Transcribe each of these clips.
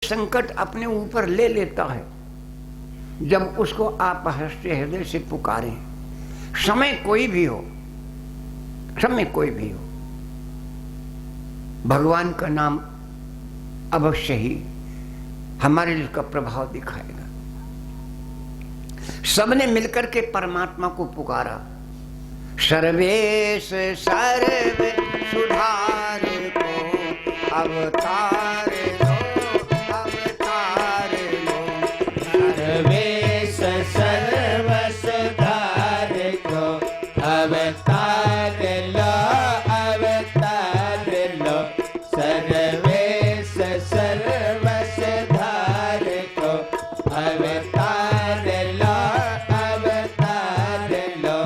संकट अपने ऊपर ले लेता है जब उसको आप हृदय हृदय से पुकारें। समय कोई भी हो, समय कोई भी हो, भगवान का नाम अवश्य ही हमारे लिए उसका प्रभाव दिखाएगा। सबने मिलकर के परमात्मा को पुकारा, सर्वेश सर्व सुधार को अवतार लो, अवतार लो, सर्वेश सर्व सुधार को अवतार लो, अवतार लो, सर्वेश सर्व सुधार को अवतार लो, अवतार लो,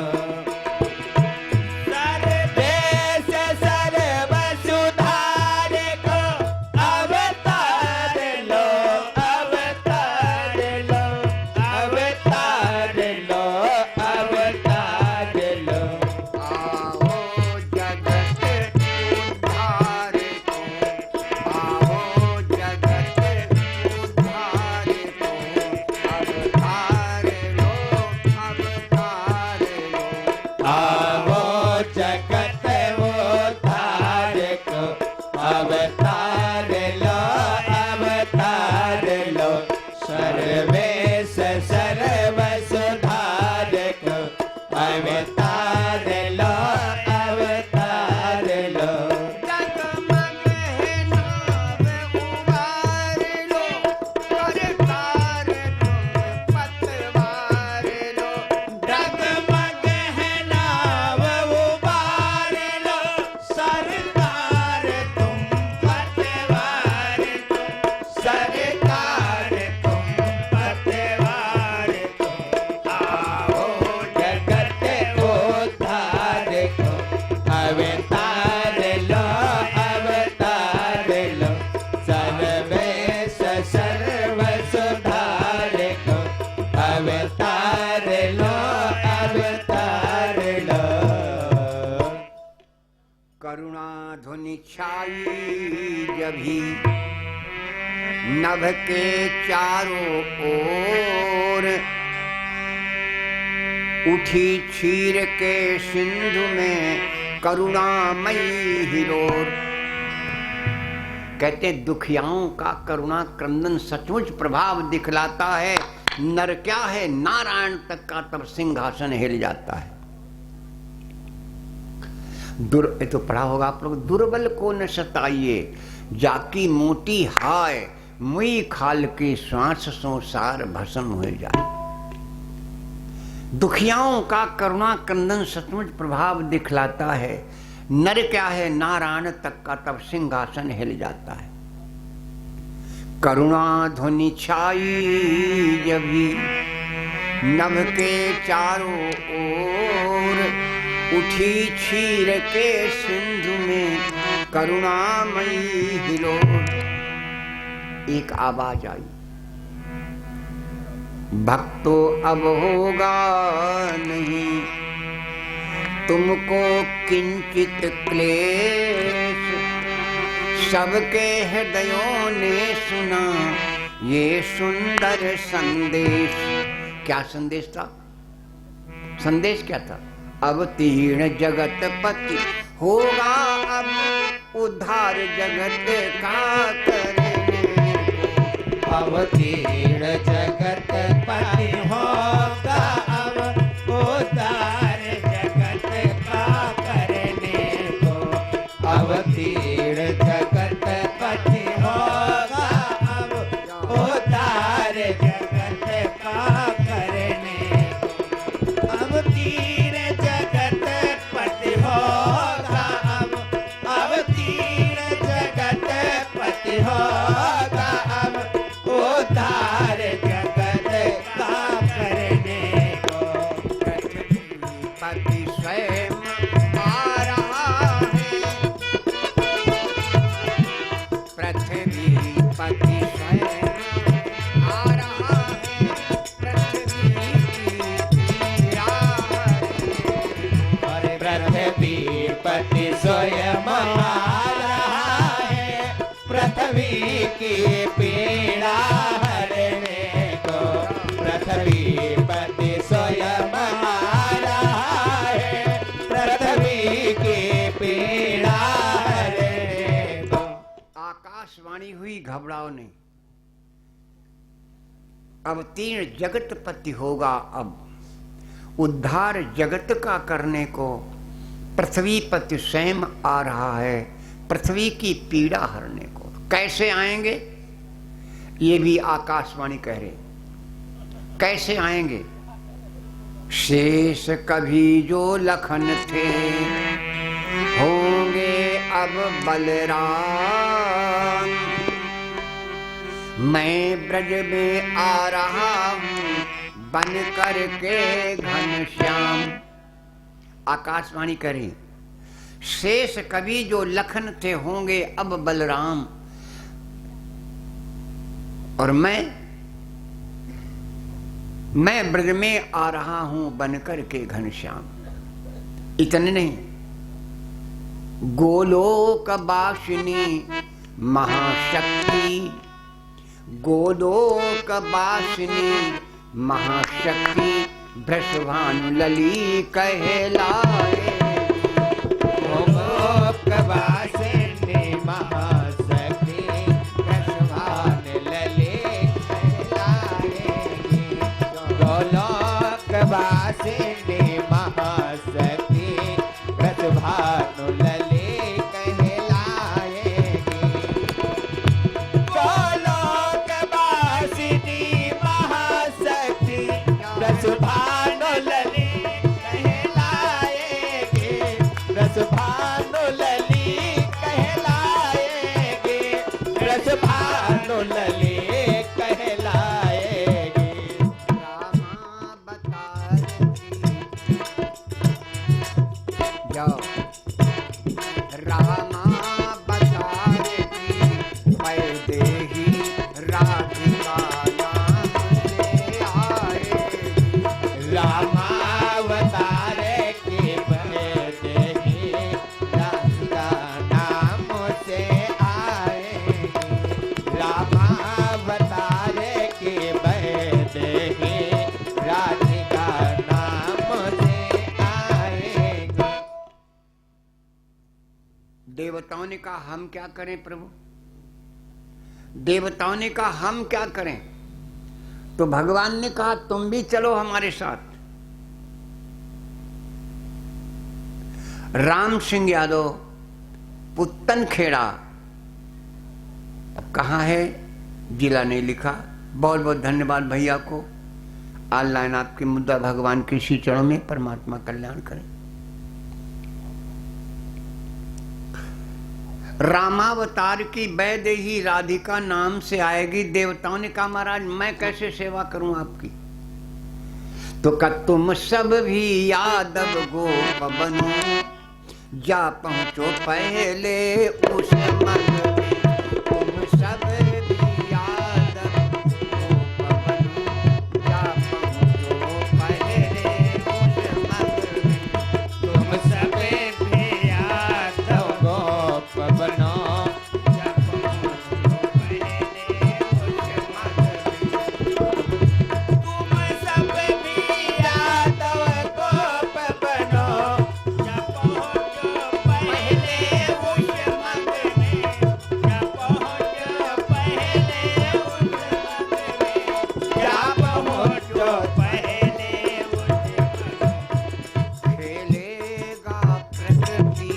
सर्वेश सर्व सुधार को अवतार लो, अवतार लो, अवतार लो, अवतार लो, आओ जगत उद्धार को, आओ जगत उद्धार को, अवतार लो, अवतार लो, आवो जगत उद्धार को अवतार लो, अवतार लो, सर्वेश सर्व सुधार को अवतार लो, अवतार लो, जगमग है नाव उबार लो, करतार तुम पतवार लो, डगमग है नाव उबार लो, सरकार तुम पतवार लो, सरकार तुम पतवार लो, आओ जगत उद्धार को अवतार लो, अवतार लो, सर्वेश सर्व सुधार को अवतार लो, अवतार लो, करुणा ध्वनि छाई जभी नभ के चारों ओर, उठी क्षीर के सिंधु में करुणामयी हिलोर। कहते दुखियाओं का करुणा क्रंदन सचमुच प्रभाव दिखलाता है। नर क्या है, नारायण तक का तब सिंहासन हिल जाता है। ये तो पढ़ा होगा आप लोग, दुर्बल को न सताइए जाकी मोटी हाय, मुई खाल की श्वास संसार भस्म हो जाए। दुखियाओं का करुणा क्रंदन सचमुच प्रभाव दिखलाता है। नर क्या है, नारायण तक का तब सिंहासन हिल जाता है। करुणा ध्वनि छाई जभी नभ के चारों ओर, उठी क्षीर के सिंधु में करुणामयी हिलोर। एक आवाज आई, भक्तो अब होगा नहीं तुमको किंचित क्लेश, सबके हृदयों ने सुना ये सुंदर संदेश। क्या संदेश था? संदेश क्या था? अवतीर्ण जगत पति होगा अब उद्धार जगत का करने को। अवतीर्ण जगत पति होगा अब उद्धार जगत का करने को। अवतीर्ण जगत पति होगा अब उद्धार जगत का करने को। अवतीर्ण जगत पति होगा अब, अवतीर्ण जगत पति होगा अब उद्धार जगत का करने को। पति स्वयं आ रहा है, पृथ्वी पति स्वयं आ रहा है, पृथ्वी की पीड़ा है। पृथ्वी पति स्वयं आ रहा है, पृथ्वी की पीड़ा वाणी हुई, घबराओ नहीं। अब 3 जगतपति होगा। अब उद्धार जगत का करने को पृथ्वीपति स्वयं आ रहा है, पृथ्वी की पीड़ा हरने को। कैसे आएंगे ये भी आकाशवाणी कह रहे। कैसे आएंगे? शेष कभी जो लखन थे होंगे अब बलराम। मैं ब्रज में आ रहा हूं बन करके घनश्याम। आकाशवाणी करें, शेष कवि जो लखन थे होंगे अब बलराम, और मैं ब्रज में आ रहा हूं बनकर के घनश्याम। इतने नहीं, गोलोक वासिनी महाशक्ति, गोलोक वासिनी महाशक्ति, भृषभानु लली कहलाए। गोलोक वासिनी महाशक्ति, भृषभानु लली कहलाएगी। गोलोक वासिनी महाशक्ति, भृषभानु लली कहलाएगी। गोलोक वासिनी महाशक्ति, भृषभानु लली कहलाएगी। भृषभानु लली कहलाएगी। भृषभानु लली कहलाएगी। रामा बता जाओ, रामा बता वैदेही राधिका नाम से आए। रामावतार के वैदेही राधिका नाम से आएगी। रामावतार के वैदेही राधिका नाम से आएगी। देवताओं ने कहा हम क्या करें प्रभु? देवताओं ने कहा हम क्या करें? तो भगवान ने कहा तुम भी चलो हमारे साथ। राम सिंह यादव, पुत्तन खेड़ा, अब कहाँ है जिला नहीं लिखा। बहुत बहुत धन्यवाद भैया को। ऑनलाइन आपकी मुद्दा भगवान के इसी चरणों में परमात्मा कल्याण करें। रामावतार की वैदेही राधिका नाम से आएगी। देवताओं ने कहा महाराज मैं कैसे सेवा करूं आपकी? तो का तुम सब भी यादव गोप बनो, जा पहुंचो पहले उस मन में। तुम सब भी यादव गोप बनो, जा पहुंचो पहले उस मन में। तुम सब भी यादव गोप बनो, जब पहुंचो पहले उस मन में। तुम सब भी यादव गोप बनो, जब पहुंचो पहले उस मन में। जब पहुंचो पहले उस मन में। जब पहुंचो पहले उस मन में। खेलेगा प्रकृति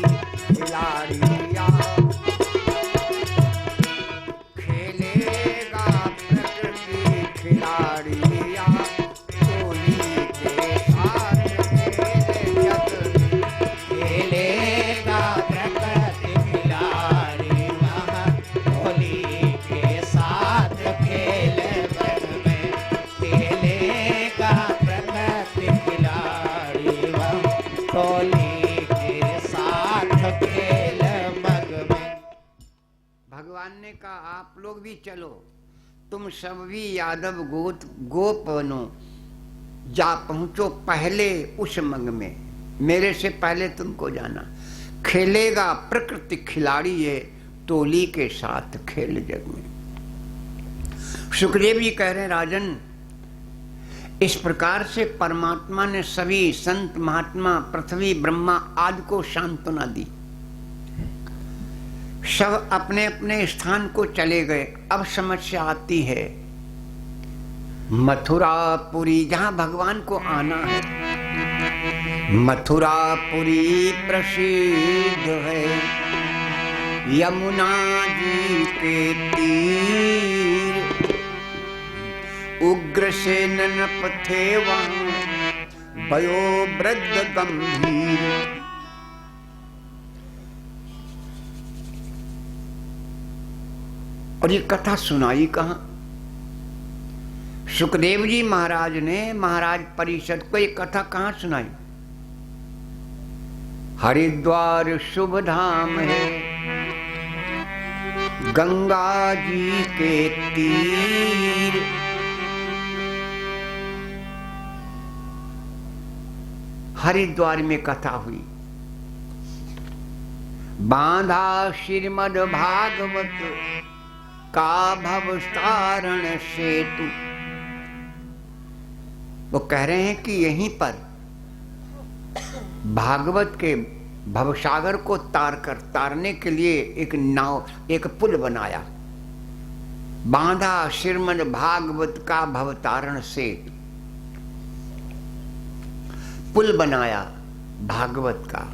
खिलाड़िया, खेलेगा प्रकृति खिलाड़िया, टोली के साथ खेले जग में। खेलेगा प्रकृति खिलाड़ी वहाँ, होली के साथ खेले मन में। खेलेगा प्रकृति खिलाड़ी वहाँ, होली के साथ खेले मग में। भगवान ने कहा आप लोग भी चलो, तुम सब भी यादव गोप बनो, जा पहुंचो पहले उस मंग में। मेरे से पहले तुमको जाना। खेलेगा प्रकृति खिलाड़ी है, टोली के साथ खेल जग में। सुखदेव जी कह रहे हैं राजन, इस प्रकार से परमात्मा ने सभी संत महात्मा पृथ्वी ब्रह्मा आदि को सांत्वना दी। सब अपने अपने स्थान को चले गए। अब समस्या आती है मथुरापुरी, जहां भगवान को आना है। मथुरापुरी प्रसिद्ध है यमुना जी के तीर, उग्रसेन पथे वहां भयो वृद्ध गंभीर। और ये कथा सुनाई कहां? सुखदेव जी महाराज ने महाराज परिषद को ये कथा कहां सुनाई? हरिद्वार शुभ धाम है, गंगा जी के तीर। हरिद्वार में कथा हुई। बांधा श्रीमद् भागवत का भवतारण सेतु। वो कह रहे हैं कि यहीं पर भागवत के भवसागर को तारने के लिए एक नाव, एक पुल बनाया। बांधा श्रीमद् भागवत का भवतारण सेतु, पुल बनाया भागवत का।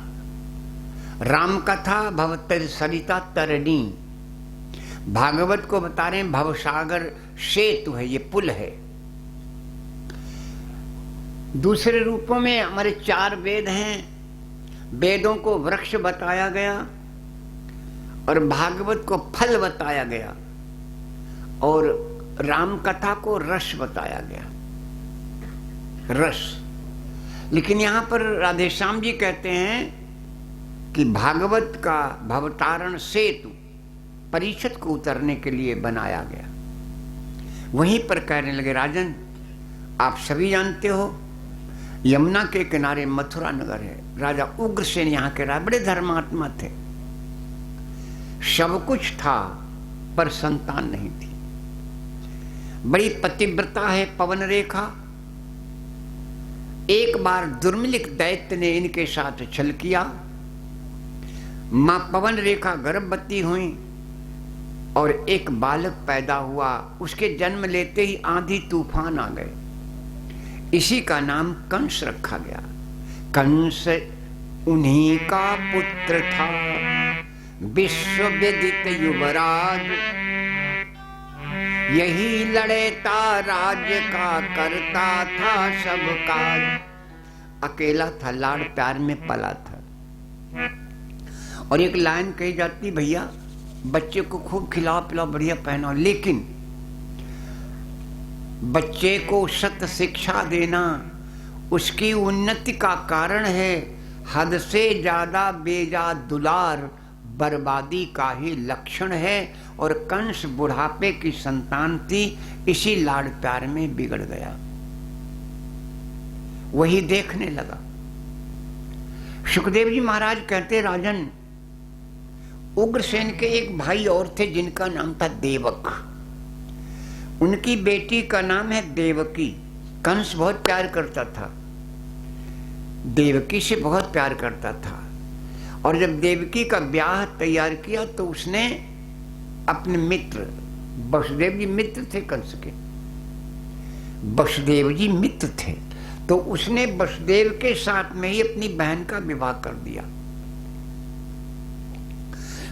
राम कथा भवतर सरिता तरणी, भागवत को बता रहे हैं भवसागर सेतु है, ये पुल है। दूसरे रूपों में हमारे 4 वेद हैं। वेदों को वृक्ष बताया गया और भागवत को फल बताया गया और राम कथा को रस बताया गया, रस। लेकिन यहां पर राधेश्याम जी कहते हैं कि भागवत का भवतारण सेतु परीक्षित को उतरने के लिए बनाया गया। वहीं पर कहने लगे, राजन आप सभी जानते हो यमुना के किनारे मथुरा नगर है। राजा उग्रसेन यहाँ के राजा बड़े धर्मात्मा थे, सब कुछ था पर संतान नहीं थी। बड़ी पतिव्रता है पवन रेखा। एक बार दुर्मिलिक दैत्य ने इनके साथ छल किया। मां पवन रेखा गर्भवती हुई और एक बालक पैदा हुआ। उसके जन्म लेते ही आंधी तूफान आ गए। इसी का नाम कंस रखा गया। कंस उन्हीं का पुत्र था, विश्व विदित युवराज। यही लड़ेता राज्य का करता था सब काज। अकेला था, लाड़ प्यार में पला था। और एक लाइन कही जाती, भैया बच्चे को खूब खिलाओ पिलाओ बढ़िया पहनाओ, लेकिन बच्चे को सत्य शिक्षा देना उसकी उन्नति का कारण है। हद से ज्यादा बेजा दुलार बर्बादी का ही लक्षण है। और कंस बुढ़ापे की संतान थी, इसी लाड़ प्यार में बिगड़ गया। वही देखने लगा। सुखदेव जी महाराज कहते, राजन उग्रसेन के एक भाई और थे जिनका नाम था देवक। उनकी बेटी का नाम है देवकी। कंस बहुत प्यार करता था, देवकी से बहुत प्यार करता था। और जब देवकी का ब्याह तैयार किया तो उसने अपने मित्र, वसुदेव जी मित्र थे कंस के, वसुदेव जी मित्र थे, तो उसने वसुदेव के साथ में ही अपनी बहन का विवाह कर दिया।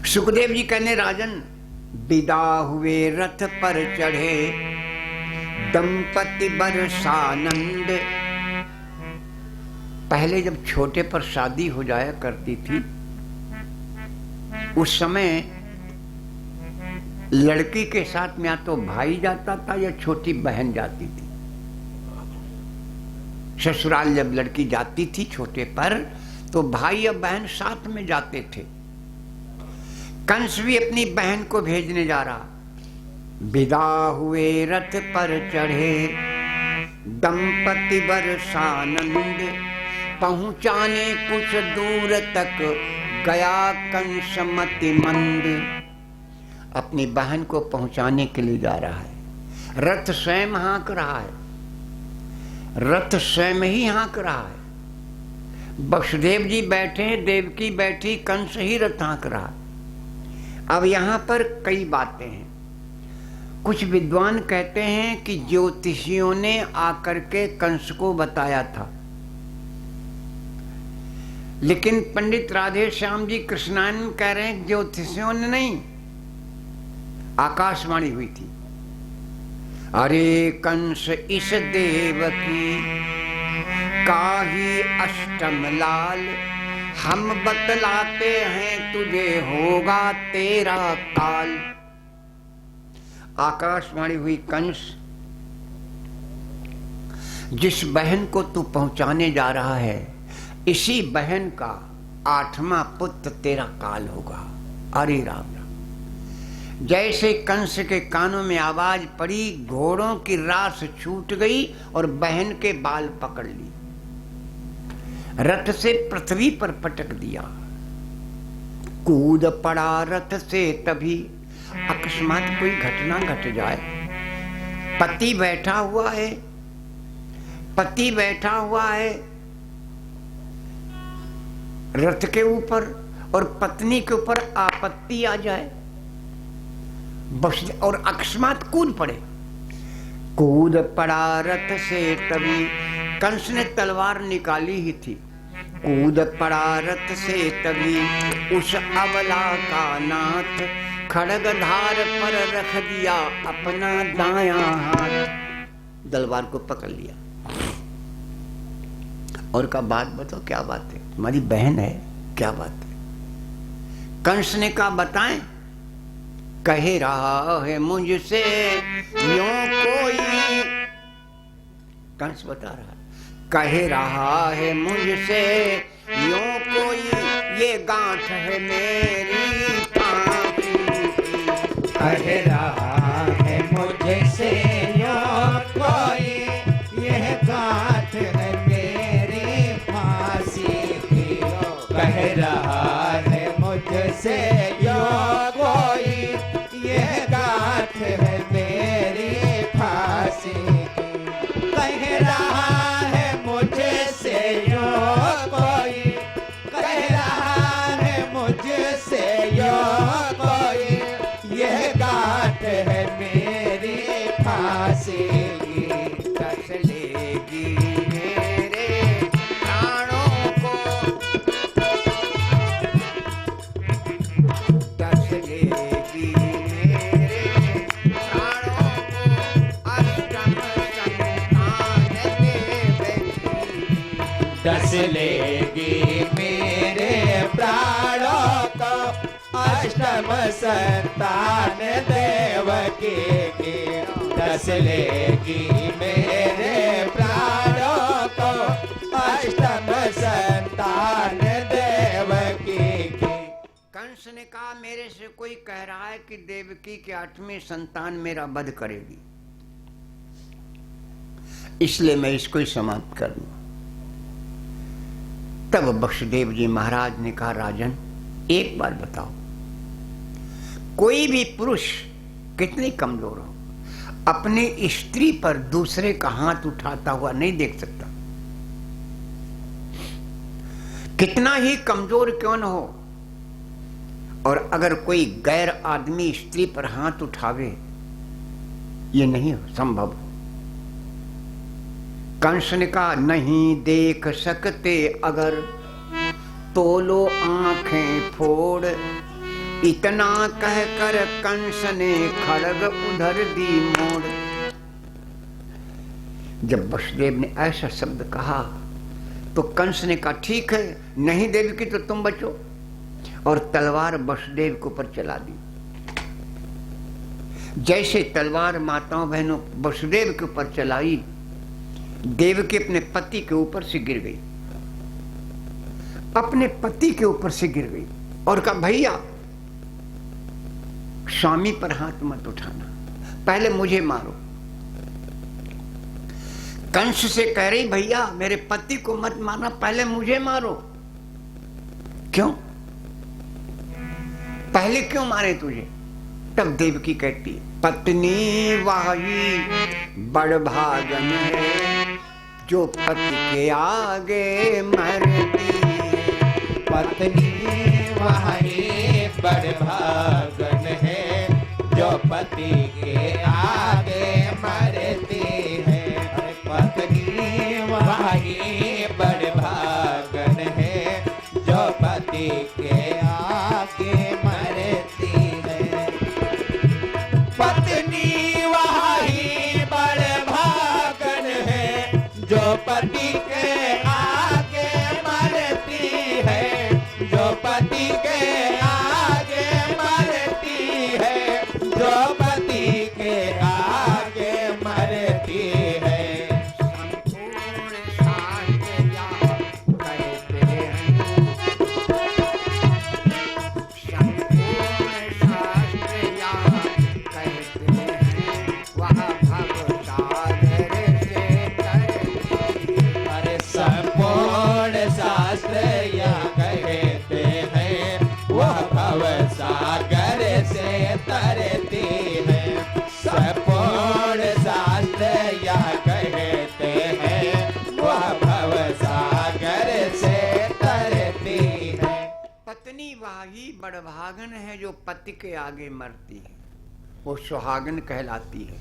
सुखदेव जी कहने, राजन विदा हुए रथ पर चढ़े दंपति बरसानंद। पहले जब छोटे पर शादी हो जाया करती थी, उस समय लड़की के साथ में या तो भाई जाता था या छोटी बहन जाती थी। ससुराल जब लड़की जाती थी छोटे पर, तो भाई या बहन साथ में जाते थे। कंस भी अपनी बहन को भेजने जा रहा। विदा हुए रथ पर चढ़े दंपति बरसानंद, पहुंचाने कुछ दूर तक गया कंस मति मंद। अपनी बहन को पहुंचाने के लिए जा रहा है। रथ स्वयं हाँक रहा है, रथ स्वयं ही हाँक रहा है। वसुदेव जी बैठे, देवकी बैठी, कंस ही रथ हाँक रहा है। अब यहाँ पर कई बातें हैं। कुछ विद्वान कहते हैं कि ज्योतिषियों ने आकर के कंस को बताया था, लेकिन पंडित राधे श्याम जी कृष्णानंद कह रहे हैं ज्योतिषियों ने नहीं, आकाशवाणी हुई थी। अरे कंस इस देव की काही अष्टम लाल, हम बतलाते हैं तुझे होगा तेरा काल। आकाशवाणी हुई, कंस जिस बहन को तू पहुंचाने जा रहा है, इसी बहन का 8वां पुत्र तेरा काल होगा। अरे राम राम। जैसे कंस के कानों में आवाज पड़ी, घोड़ों की रास छूट गई और बहन के बाल पकड़ ली, रथ से पृथ्वी पर पटक दिया, कूद पड़ा रथ से। तभी अकस्मात कोई घटना घट जाए, पति बैठा हुआ है, पति बैठा हुआ है रथ के ऊपर और पत्नी के ऊपर आपत्ति आ जाए, बस और अकस्मात कूद पड़े। कूद पड़ा रथ से तभी, कंस ने तलवार निकाली ही थी, कूद पड़ा रथ से तभी, उस अबला का नाथ खड़ग धार पर रख दिया अपना दायां हाथ, तलवार को पकड़ लिया और का बात बताओ, क्या बात है, हमारी बहन है, क्या बात है। कंस ने कहा बताएं। कह रहा है मुझसे यूं कोई, कंस बता रहा है, कह रहा है मुझसे यूं कोई, ये गांठ है मेरी फांसी। कह रहा है मुझसे यूं कोई, यह गांठ है मेरी फांसी की। कह रहा है मुझसे यूं कोई, यह गांठ है मेरी फांसी की। कह रहा है मुझसे यूं कोई, कह रहा है मुझसे यूं कोई, यह गांठ है मेरी फांसी की। कस लेगी मेरे प्राणों को, कस लेगी मेरे प्राणों को, अष्टम संतान देवकी। डस लेगी मेरे प्राणों को, अष्टम संतान देवकी की। डस लेगी मेरे प्राणों को, अष्टम संतान देवकी की। कंस ने कहा मेरे से कोई कह रहा है कि देवकी के 8वें संतान मेरा वध करेगी, इसलिए मैं इसको ही समाप्त कर दूं। तब वसुदेव जी महाराज ने कहा राजन एक बार बताओ, कोई भी पुरुष कितनी कमजोर हो, अपनी स्त्री पर दूसरे का हाथ उठाता हुआ नहीं देख सकता, कितना ही कमजोर क्यों न हो, और अगर कोई गैर आदमी स्त्री पर हाथ उठावे ये नहीं संभव। कंस ने कहा नहीं देख सकते अगर, तोलो आंखें फोड़। इतना कहकर कंस ने खड़ग उधर दी मोड़। जब वसुदेव ने ऐसा शब्द कहा तो कंस ने कहा ठीक है, नहीं देवकी तो तुम बचो, और तलवार वसुदेव के ऊपर चला दी। जैसे तलवार माताओं बहनों वसुदेव के ऊपर चलाई, देवकी अपने पति के ऊपर से गिर गई, अपने पति के ऊपर से गिर गई और कहा भैया स्वामी पर हाथ मत उठाना, पहले मुझे मारो। कंस से कह रही भैया मेरे पति को मत मारना, पहले मुझे मारो। क्यों, पहले क्यों मारे तुझे? तब देवकी कहती पत्नी वाही बड़ भागन है, जो पति के आगे मरती। पत्नी वाही बड़े भागन है जो पति के आगे मरती है। पत्नी वही बड़े भागन है जो पति के आगे मरती है। पत्नी वही बड़े भागन है जो पति के आगे मरती है। जो पति के आगे मरती है। जो पति के आगे मरती है। संपूर्ण शास्त्र या कहते हैं, संपूर्ण शास्त्र या कहते हैं, वह भव सागर से तरती है। अरे संपूर्ण शास्त्र या कहते हैं वह भव सागर से तरती है। संपूर्ण शास्त्र या कहते हैं वह भव सागर से तरती है। पत्नी वही बड़भागन है जो पति के आगे मरती है, वो सुहागन कहलाती है।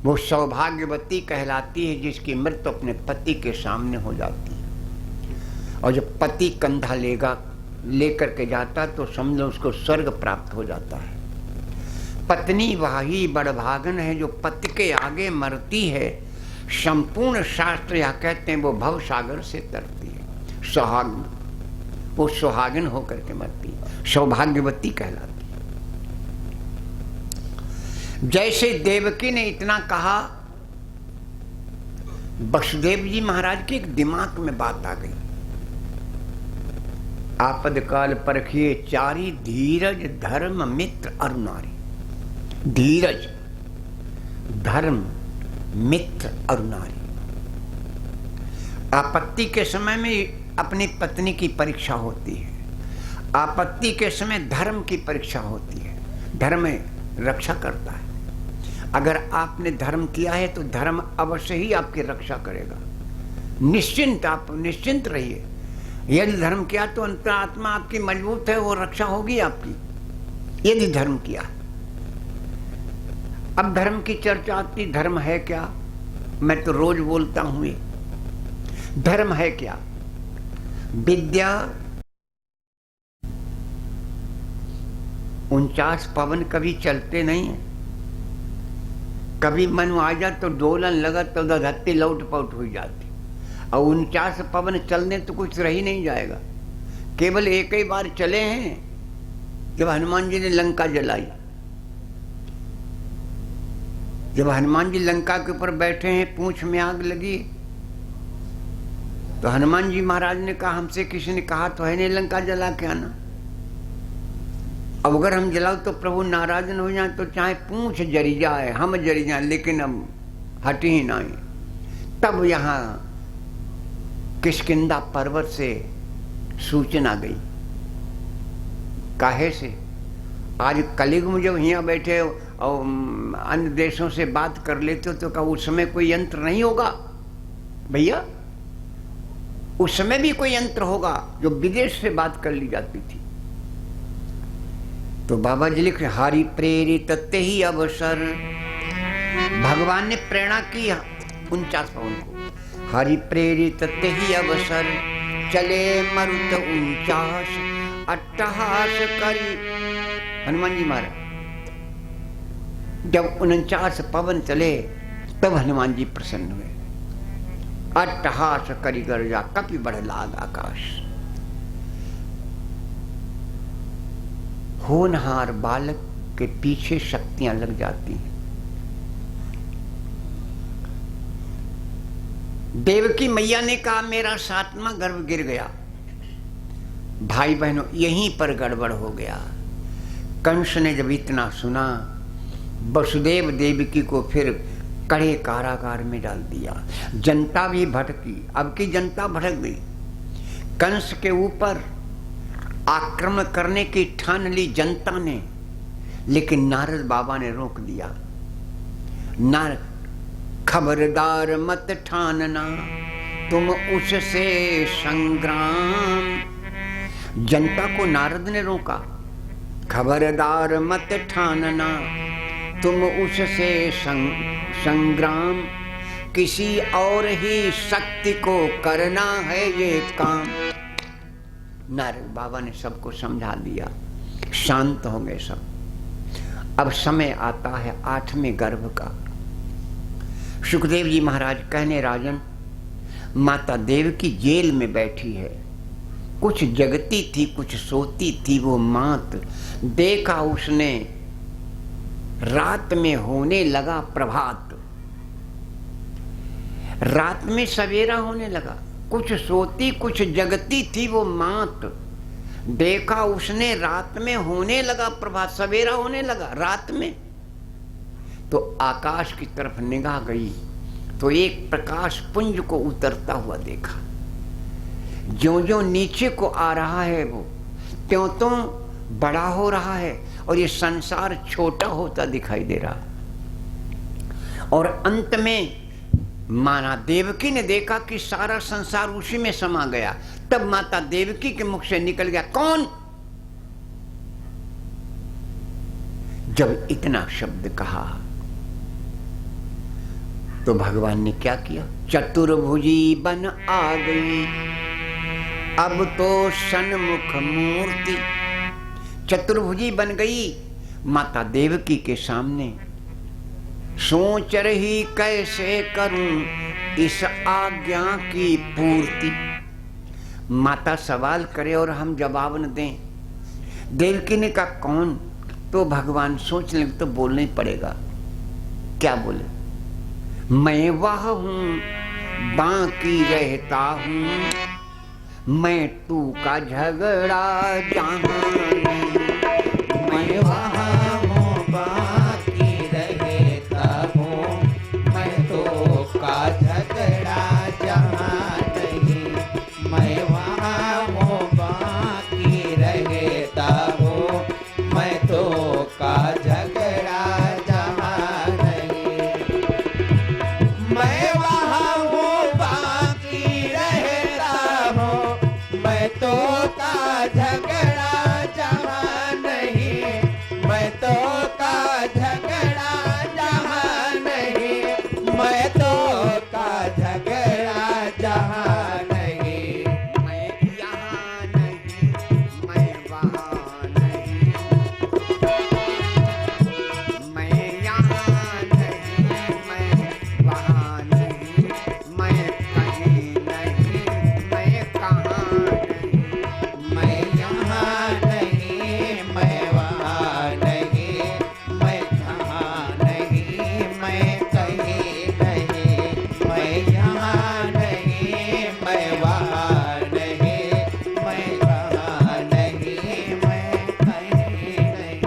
वो सौभाग्यवती कहलाती है जिसकी मृत्यु अपने पति के सामने हो जाती है। और जब पति कंधा लेकर के जाता तो समझो उसको स्वर्ग प्राप्त हो जाता है। पत्नी वही बड़भागन है जो पति के आगे मरती है। संपूर्ण शास्त्र या कहते हैं वो भव सागर से तरती है। सुहागन, वो सुहागन होकर के मरती है, सौभाग्यवती कहलाती है। जैसे देवकी ने इतना कहा, वसुदेव जी महाराज के एक दिमाग में बात आ गई। आपद काल परखिए चारी धीरज धर्म मित्र और नारी। धीरज, धर्म, मित्र और नारी। आपत्ति के समय में अपनी पत्नी की परीक्षा होती है। आपत्ति के समय धर्म की परीक्षा होती है। धर्म रक्षा करता है। अगर आपने धर्म किया है तो धर्म अवश्य ही आपकी रक्षा करेगा। निश्चिंत, आप निश्चिंत रहिए। यदि धर्म किया तो अंतरात्मा आपकी मजबूत है, वो रक्षा होगी आपकी। यदि धर्म किया, अब धर्म की चर्चा आती, धर्म है क्या? मैं तो रोज बोलता हूं ये। धर्म है क्या? विद्या 49 पवन कभी चलते नहीं है। कभी मन आ जा तो डोलन लगा तो धरती लौट पौट हो जाती। और 49 पवन चलने तो कुछ रह ही नहीं जाएगा। केवल एक ही बार चले हैं जब हनुमान जी ने लंका जलाई। जब हनुमान जी लंका के ऊपर बैठे हैं, पूंछ में आग लगी, तो हनुमान जी महाराज ने कहा, हमसे किसी ने कहा तो है नहीं लंका जला के आना। अब अगर हम जलाओ तो प्रभु नाराज न हो जाए, तो चाहे पूंछ जरी जाए, हम जरी जाए, लेकिन हम हटी ही नहीं। तब यहाँ किष्किंधा पर्वत से सूचना गई। काहे से? आज कलयुग में जब यहाँ बैठे और अन्य देशों से बात कर लेते हो तो क्या उस समय कोई यंत्र नहीं होगा? भैया उस समय भी कोई यंत्र होगा जो विदेश से बात कर ली जाती थी। तो बाबा जी लिख, हरि प्रेरित ते ही अवसर। भगवान ने प्रेरणा की 49 पवन को। हरि प्रेरित ते ही अवसर, चले मरुत 49 अट्टहास करी। हनुमान जी महाराज जब 49 पवन चले तब हनुमान जी प्रसन्न हुए। अट्टहास करी गर्जा, कपि बढ़ लाग आकाश। होनहार बालक के पीछे शक्तियां लग जाती हैं। देवकी मैया ने कहा, मेरा 7वां गर्भ गिर गया। भाई बहनों, यहीं पर गड़बड़ हो गया। कंस ने जब इतना सुना, वसुदेव देवकी को फिर कड़े कारागार में डाल दिया। जनता भी भटकी। अब की जनता भटक गई। कंस के ऊपर आक्रमण करने की ठान ली जनता ने, लेकिन नारद बाबा ने रोक दिया। नारद, खबरदार मत ठानना तुम उससे संग्राम। जनता को नारद ने रोका। खबरदार मत ठानना तुम उससे संग्राम, किसी और ही शक्ति को करना है ये काम। नारद बाबा ने सबको समझा दिया, शांत हो गए सब। अब समय आता है 8वें गर्भ का। सुखदेव जी महाराज कहने, राजन माता देवकी जेल में बैठी है, कुछ जगती थी कुछ सोती थी वो मात। देखा उसने रात में होने लगा प्रभात, रात में सवेरा होने लगा, कुछ सोती कुछ जगती थी वो मात। देखा उसने रात में होने लगा प्रभात, सवेरा होने लगा रात में। तो आकाश की तरफ निगाह गई तो एक प्रकाश पुंज को उतरता हुआ देखा। ज्यों ज्यों नीचे को आ रहा है वो त्यों त्यों बड़ा हो रहा है और ये संसार छोटा होता दिखाई दे रहा है। और अंत में माता देवकी ने देखा कि सारा संसार उसी में समा गया। तब माता देवकी के मुख से निकल गया, कौन? जब इतना शब्द कहा तो भगवान ने क्या किया? चतुर्भुजी बन आ गई अब तो सन्मुख मूर्ति। चतुर्भुजी बन गई माता देवकी के सामने। सोच रही कैसे करूं इस आज्ञा की पूर्ति। माता सवाल करे और हम जवाब न दें। देवकी ने कहा कौन? तो भगवान सोच ले तो बोलना ही पड़ेगा। क्या बोले? मैं वह हूं बाकी रहता हूं, मैं तू का झगड़ा जहां नहीं। मैं वहाँ हूँ बाकी रहता हूँ, मैं तो का झगड़ा जहाँ नहीं। मैं वहाँ हूँ बाकी रहता हूँ, मैं तो का झगड़ा जहाँ नहीं। मैं वहाँ हूँ बाकी रहता हूँ, मैं तो का झगड़ा जहाँ नहीं। मैं तो का झगड़ा जहाँ नहीं, मैं तो का झगड़ा जहाँ नहीं। मैं यहाँ नहीं मैं वहाँ नहीं, मैं यहाँ नहीं मैं वहाँ नहीं, मैं कहीं नहीं मैं कहाँ नहीं। मैं यहाँ नहीं मैं वहाँ नहीं, मैं कहाँ नहीं मैं कहीं नहीं। मैं यहाँ नहीं मैं वहाँ नहीं, मैं कहाँ नहीं मैं कहीं नहीं।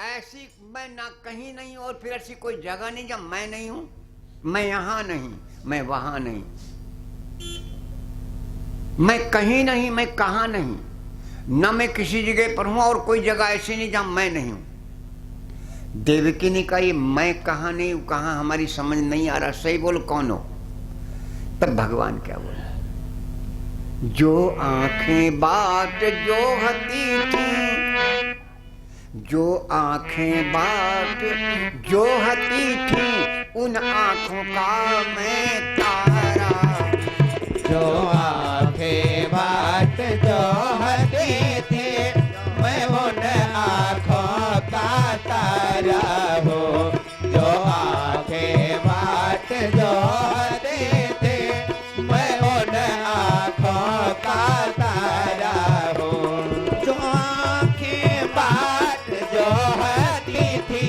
ऐसी मैं ना कहीं नहीं और फिर ऐसी कोई जगह नहीं जब मैं नहीं हूं। मैं यहाँ नहीं मैं वहां नहीं, मैं कहीं नहीं मैं कहाँ नहीं, न मैं किसी जगह पर हूं और कोई जगह ऐसी नहीं जहां मैं नहीं हूं। देवकी ने कहा ये मैं कहाँ नहीं हूं कहाँ हमारी समझ नहीं आ रहा, सही बोल कौन हो? तब भगवान क्या बोला? जो आंखें बाट जो हती थी, जो आंखें बाट जो हती थी उन आंखों का मैं तारा। जो आंखें बाट जो हती थी, मैं उन आँखों का तारा हूँ। जो आंखें बाट जो हती थी, मैं उन आँखों का तारा हूँ। जो आंखें बाट जो हती थी,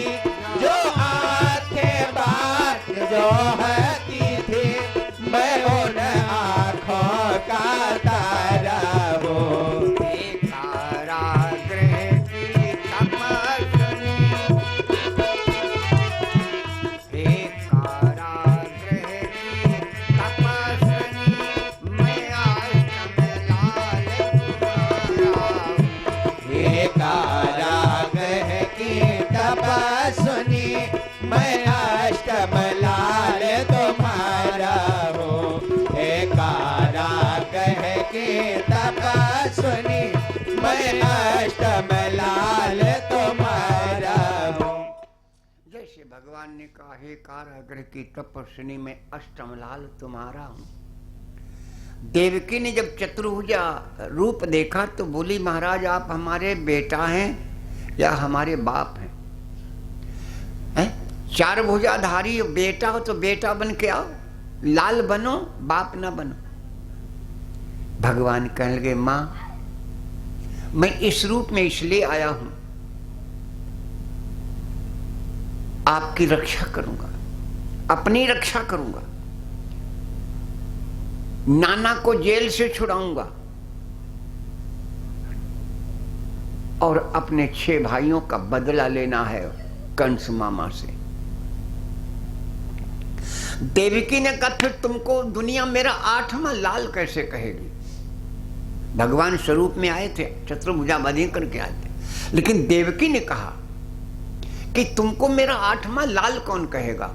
जो आंखें बाट जो हती थी, मैं उन आँखों का तारा हूँ। कारागृह की तपस्विनी, हे कारागृह की तपस्विनी, मैं अष्टम लाल तुम्हारा। हे कारागृह की तपस्विनी, मैं अष्टम लाल ने कहा, हे कारागृह की तपस्विनी में अष्टम लाल तुम्हारा हूं। देवकी ने जब चतुर्भुजा रूप देखा तो बोली, महाराज आप हमारे बेटा हैं या हमारे बाप हैं? चार भुजाधारी बेटा हो तो बेटा बन के आओ, लाल बनो, बाप ना बनो। भगवान कहने लगे, मां मैं इस रूप में इसलिए आया हूं, आपकी रक्षा करूंगा, अपनी रक्षा करूंगा, नाना को जेल से छुड़ाऊंगा और अपने 6 भाइयों का बदला लेना है कंस मामा से। देवकी ने कहा, फिर तुमको दुनिया मेरा 8वां लाल कैसे कहेगी? भगवान स्वरूप में आए थे, चतुर्भुजा बधि करके आए थे, लेकिन देवकी ने कहा कि तुमको मेरा 8वां लाल कौन कहेगा?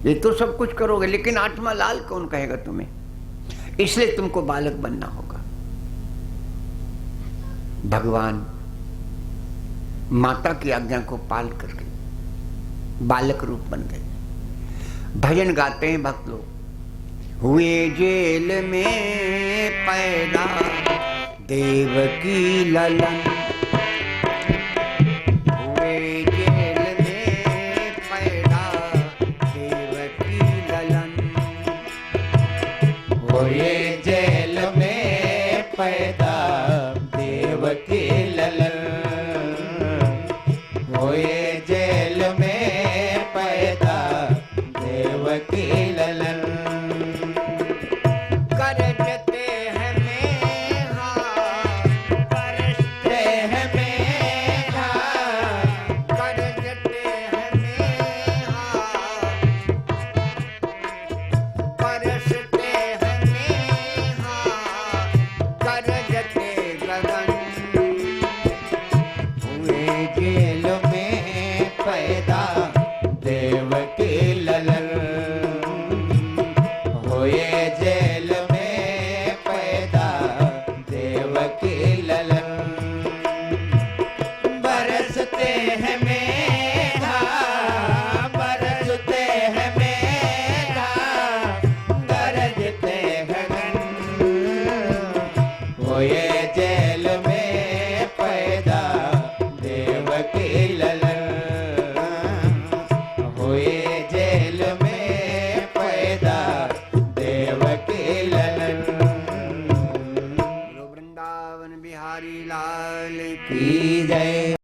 ये तो सब कुछ करोगे, लेकिन 8वां लाल कौन कहेगा तुम्हें? इसलिए तुमको बालक बनना होगा। भगवान माता की आज्ञा को पाल करके बालक रूप बन गए। भजन गाते हैं भक्त लोग, हुए जेल में पैदा देवकी ललन, हुए जेल में पैदा देवकी ललन, हुए जेल में पैदा देवकी ललन, हुए जेल में पैदा देवकी ललन। करते हैं मेघा, करते हैं मेघा, करते हैं मेघा, परसते हैं मेघा, करते गगन, हुए जेल में पैदा देवकी ललन, हुए जेल में पैदा देवकी ललन। बरसते हैं मेघा, बरसते हैं मेघा, गरजते गगन, हुए जेल में पैदा देवकी ललन, हुए जेल में पैदा देवकी ललन। वृंदावन बिहारी लाल की की जय।